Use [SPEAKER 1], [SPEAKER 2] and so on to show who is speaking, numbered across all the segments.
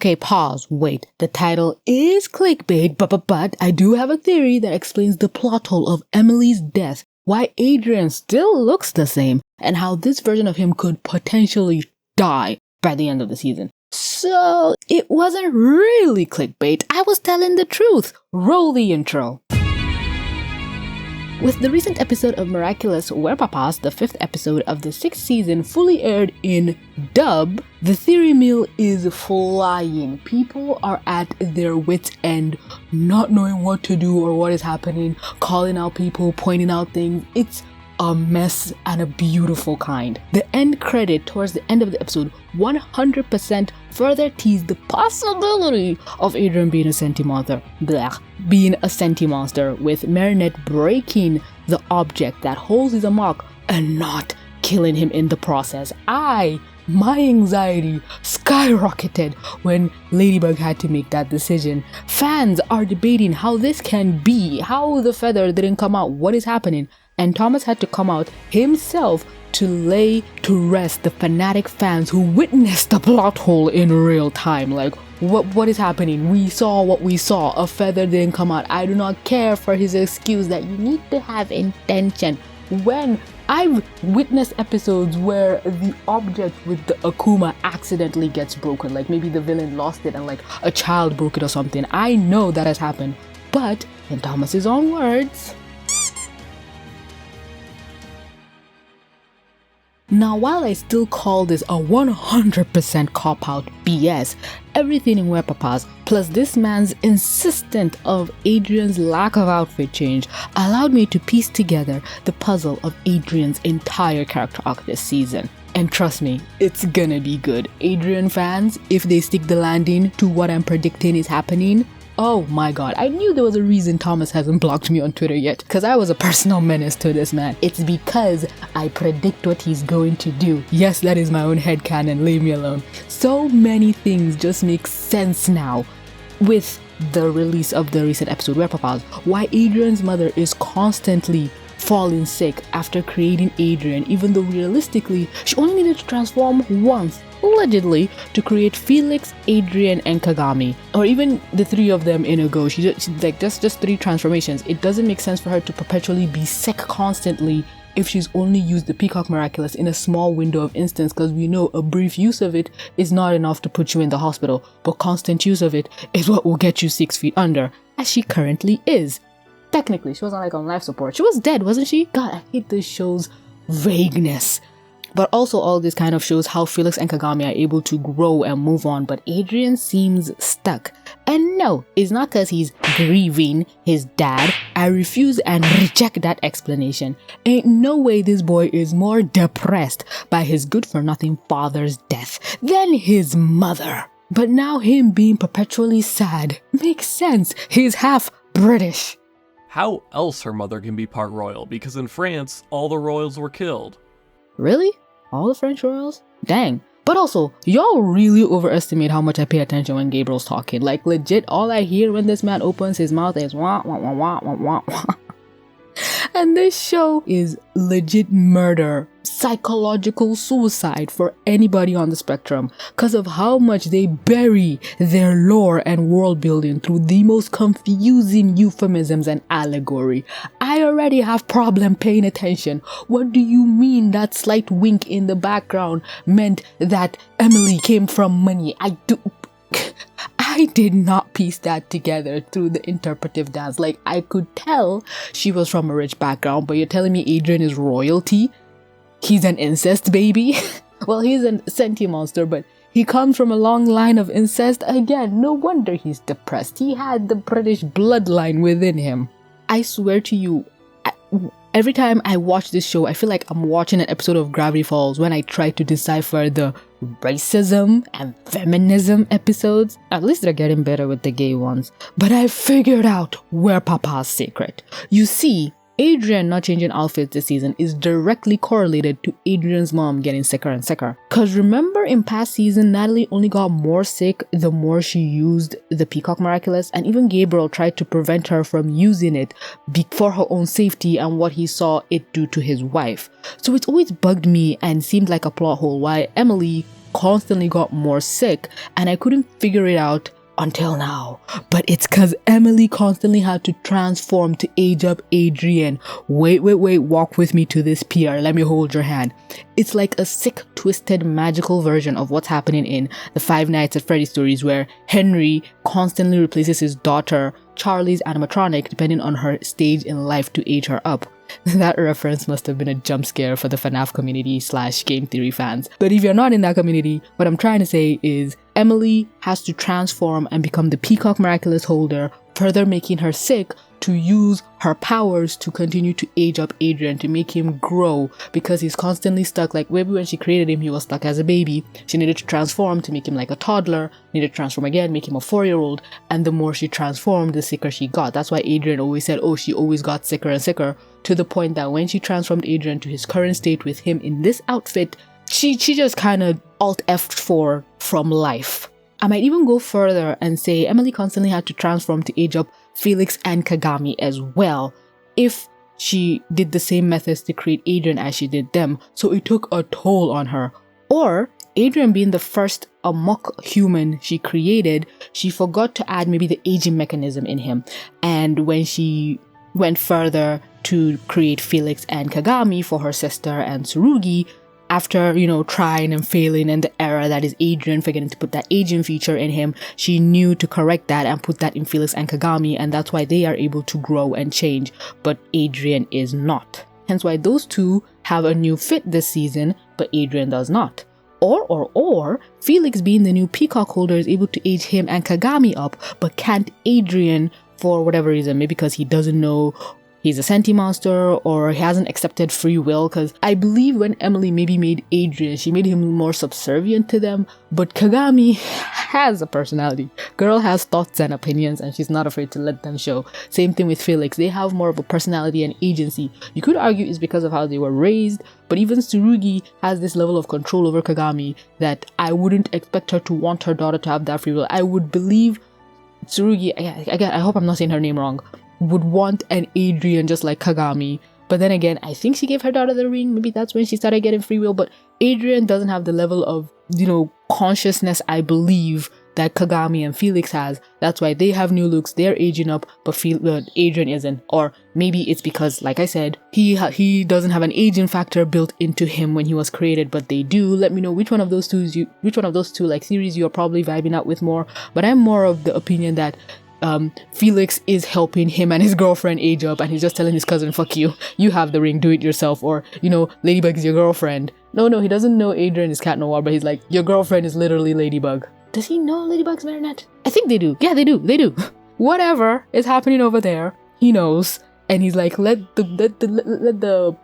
[SPEAKER 1] Okay, pause. Wait. The title is clickbait, but I do have a theory that explains the plot hole of Emilie's death, why Adrien still looks the same, and how this version of him could potentially die by the end of the season. So, it wasn't really clickbait. I was telling the truth. Roll the intro. With the recent episode of Miraculous, Werepapas, the 5th episode of the 6th season, fully aired in dub, the theory mill is flying. People are at their wits' end, not knowing what to do or what is happening, calling out people, pointing out things. It's a mess and a beautiful kind. The end credit towards the end of the episode 100% further teased the possibility of Adrien being a Sentimonster. Being a Sentimonster, with Marinette breaking the object that holds his mark and not killing him in the process. My anxiety skyrocketed when Ladybug had to make that decision. Fans are debating how this can be, how the feather didn't come out, what is happening, and Thomas had to come out himself to lay to rest the fanatic fans who witnessed the plot hole in real time. Like, what is happening? We saw what we saw. A feather didn't come out. I do not care for his excuse that you need to have intention. When I've witnessed episodes where the object with the Akuma accidentally gets broken, like maybe the villain lost it and like a child broke it or something. I know that has happened. But in Thomas's own words, now, while I still call this a 100% cop-out BS, everything in Werepapas, plus this man's insistence of Adrien's lack of outfit change, allowed me to piece together the puzzle of Adrien's entire character arc this season. And trust me, it's gonna be good. Adrien fans, if they stick the landing to what I'm predicting is happening, oh my god, I knew there was a reason Thomas hasn't blocked me on Twitter yet, because I was a personal menace to this man. It's because I predict what he's going to do. Yes, that is my own headcanon, leave me alone. So many things just make sense now with the release of the recent episode Werepapas. Why Adrien's mother is constantly falling sick after creating Adrien, even though realistically she only needed to transform once, allegedly, to create Felix, Adrien, and Kagami, or even the three of them in a go. She like just 3 transformations. It doesn't make sense for her to perpetually be sick constantly if she's only used the Peacock Miraculous in a small window of instance, because we know a brief use of it is not enough to put you in the hospital, but constant use of it is what will get you 6 feet under, as she currently is. Technically, she wasn't like on life support. She was dead, wasn't she? God, I hate this show's vagueness. But also all this kind of shows how Felix and Kagami are able to grow and move on, but Adrien seems stuck. And no, it's not because he's grieving his dad. I refuse and reject that explanation. Ain't no way this boy is more depressed by his good-for-nothing father's death than his mother. But now him being perpetually sad makes sense. He's half British.
[SPEAKER 2] How else her mother can be part royal? Because in France, all the royals were killed.
[SPEAKER 1] Really? All the French royals? Dang. But also, y'all really overestimate how much I pay attention when Gabriel's talking. Like, legit, all I hear when this man opens his mouth is wah, wah, wah, wah, wah, wah, wah. And this show is legit murder, psychological suicide for anybody on the spectrum, because of how much they bury their lore and world building through the most confusing euphemisms and allegory. I already have problem paying attention. What do you mean that slight wink in the background meant that Emilie came from money? I did not piece that together through the interpretive dance. Like, I could tell she was from a rich background, but you're telling me Adrien is royalty? He's an incest baby? Well, he's a Sentimonster, but he comes from a long line of incest. Again, no wonder he's depressed. He had the British bloodline within him. I swear to you, every time I watch this show, I feel like I'm watching an episode of Gravity Falls when I try to decipher the racism and feminism episodes. At least they're getting better with the gay ones. But I figured out Werepapas' secret. You see, Adrien not changing outfits this season is directly correlated to Adrien's mom getting sicker and sicker. Cause remember in past season, Natalie only got more sick the more she used the Peacock Miraculous, and even Gabriel tried to prevent her from using it for her own safety and what he saw it do to his wife. So it's always bugged me and seemed like a plot hole why Emilie constantly got more sick, and I couldn't figure it out until now. But it's because Emilie constantly had to transform to age up Adrien. Wait, walk with me to this pier. Let me hold your hand. It's like a sick, twisted, magical version of what's happening in the Five Nights at Freddy's stories, where Henry constantly replaces his daughter Charlie's animatronic depending on her stage in life to age her up. That reference must have been a jump scare for the FNAF community / game theory fans. But if you're not in that community, what I'm trying to say is Emilie has to transform and become the Peacock Miraculous holder, further making her sick to use her powers to continue to age up Adrien, to make him grow, because he's constantly stuck. Like maybe when she created him, he was stuck as a baby. She needed to transform to make him like a toddler, needed to transform again, make him a 4-year-old, and the more she transformed, the sicker she got. That's why Adrien always said, oh, she always got sicker and sicker, to the point that when she transformed Adrien to his current state with him in this outfit, she just kind of alt-F'd from life. I might even go further and say Emilie constantly had to transform to age up Felix and Kagami as well, if she did the same methods to create Adrien as she did them, so it took a toll on her. Or Adrien being the first amok human she created, she forgot to add maybe the aging mechanism in him, and when she went further to create Felix and Kagami for her sister and Tsurugi, after, trying and failing, and the error that is Adrien forgetting to put that aging feature in him, she knew to correct that and put that in Felix and Kagami, and that's why they are able to grow and change, but Adrien is not. Hence why those two have a new fit this season, but Adrien does not. Or Felix, being the new Peacock holder, is able to age him and Kagami up, but can't Adrien for whatever reason, maybe because he doesn't know he's a Sentimonster, or he hasn't accepted free will, because I believe when Emilie maybe made Adrien, she made him more subservient to them, but Kagami has a personality. Girl has thoughts and opinions, and she's not afraid to let them show. Same thing with Felix, they have more of a personality and agency. You could argue it's because of how they were raised, but even Tsurugi has this level of control over Kagami that I wouldn't expect her to want her daughter to have that free will. I would believe Tsurugi, again, I hope I'm not saying her name wrong, would want an Adrien just like Kagami. But then again, I think she gave her daughter the ring. Maybe that's when she started getting free will. But Adrien doesn't have the level of, consciousness, I believe, that Kagami and Felix has. That's why they have new looks, they're aging up, but Adrien isn't. Or maybe it's because, like I said, he doesn't have an aging factor built into him when he was created, but they do. Let me know which one of those two series you're probably vibing out with more. But I'm more of the opinion that Felix is helping him and his girlfriend age up, and he's just telling his cousin, fuck you, you have the ring, do it yourself. Or, Ladybug is your girlfriend. No, he doesn't know Adrien is Cat Noir, but he's like, your girlfriend is literally Ladybug. Does he know Ladybug's Marinette? I think they do. Yeah, they do. Whatever is happening over there, he knows. And he's like, let the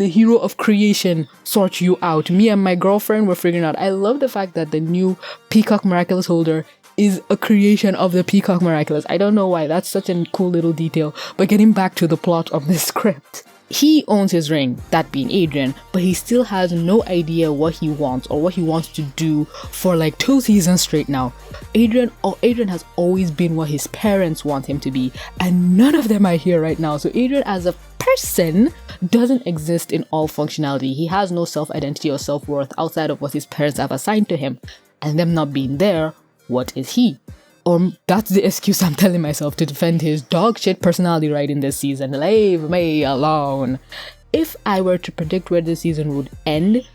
[SPEAKER 1] hero of creation sort you out. Me and my girlfriend, we're figuring out. I love the fact that the new Peacock Miraculous holder is a creation of the Peacock Miraculous. I don't know why, that's such a cool little detail. But getting back to the plot of this script, he owns his ring, that being Adrien, but he still has no idea what he wants or what he wants to do for like 2 seasons straight now. Adrien has always been what his parents want him to be, and none of them are here right now. So Adrien as a person doesn't exist in all functionality. He has no self-identity or self-worth outside of what his parents have assigned to him, and them not being there, what is he? Or that's the excuse I'm telling myself to defend his dog shit personality right in this season. Leave me alone. If I were to predict where this season would end,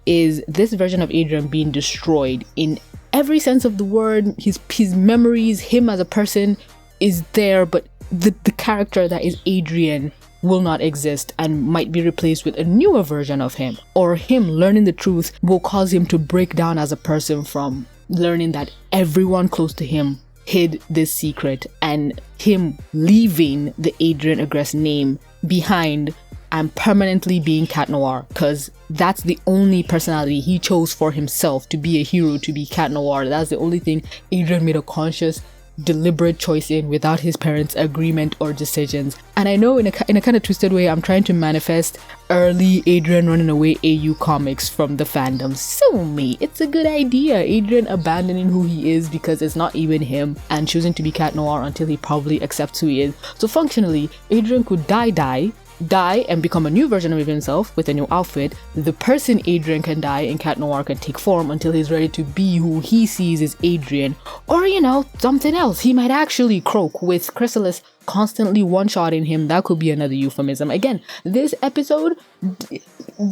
[SPEAKER 1] is this version of Adrien being destroyed in every sense of the word. His memories, him as a person is there, but the character that is Adrien will not exist and might be replaced with a newer version of him. Or him learning the truth will cause him to break down as a person from learning that everyone close to him hid this secret, and him leaving the Adrien Agreste name behind and permanently being Cat Noir, because that's the only personality he chose for himself, to be a hero, to be Cat Noir. That's the only thing Adrien made a conscious, deliberate choice in without his parents' agreement or decisions. And I know in a kind of twisted way, I'm trying to manifest early Adrien running away AU comics from the fandom. Sue me, it's a good idea. Adrien abandoning who he is because it's not even him, and choosing to be Cat Noir until he probably accepts who he is. So functionally, Adrien could die, die and become a new version of himself with a new outfit, the person Adrien can die and Cat Noir can take form until he's ready to be who he sees as Adrien. Or, you know, something else. He might actually croak with Chrysalis constantly one-shotting him. That could be another euphemism. Again, this episode,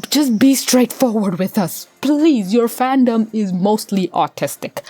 [SPEAKER 1] just be straightforward with us. Please, your fandom is mostly autistic.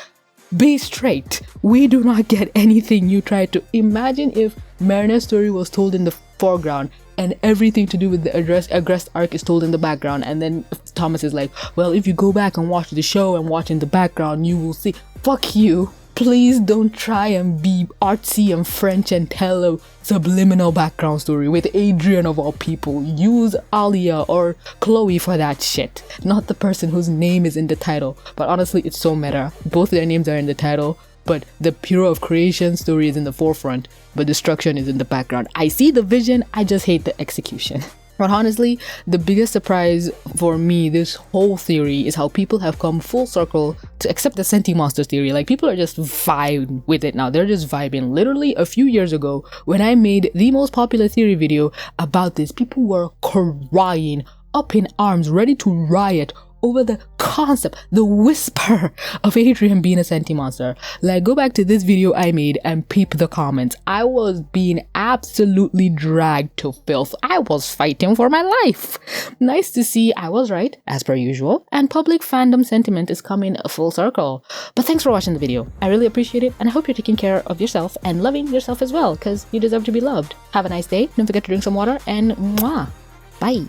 [SPEAKER 1] Be straight. We do not get anything you try to. Imagine if Mariner's story was told in the foreground and everything to do with the Agrest arc is told in the background, and then Thomas is like, well, if you go back and watch the show and watch in the background, you will see. Fuck you. Please don't try and be artsy and French and tell a subliminal background story with Adrien of all people. Use Alia or Chloe for that shit, not the person whose name is in the title. But honestly, it's so meta. Both their names are in the title, but the hero of creation story is in the forefront, but destruction is in the background. I see the vision, I just hate the execution. But honestly, the biggest surprise for me this whole theory is how people have come full circle to accept the Sentimonster theory. Like, people are just vibing with it now. They're just vibing. Literally a few years ago, when I made the most popular theory video about this, people were crying, up in arms, ready to riot over the concept, the whisper of Adrien being a Sentimonster. Like, go back to this video I made and peep the comments. I was being absolutely dragged to filth. I was fighting for my life. Nice to see I was right, as per usual, and public fandom sentiment is coming full circle. But thanks for watching the video. I really appreciate it, and I hope you're taking care of yourself and loving yourself as well, because you deserve to be loved. Have a nice day. Don't forget to drink some water, and mwah. Bye.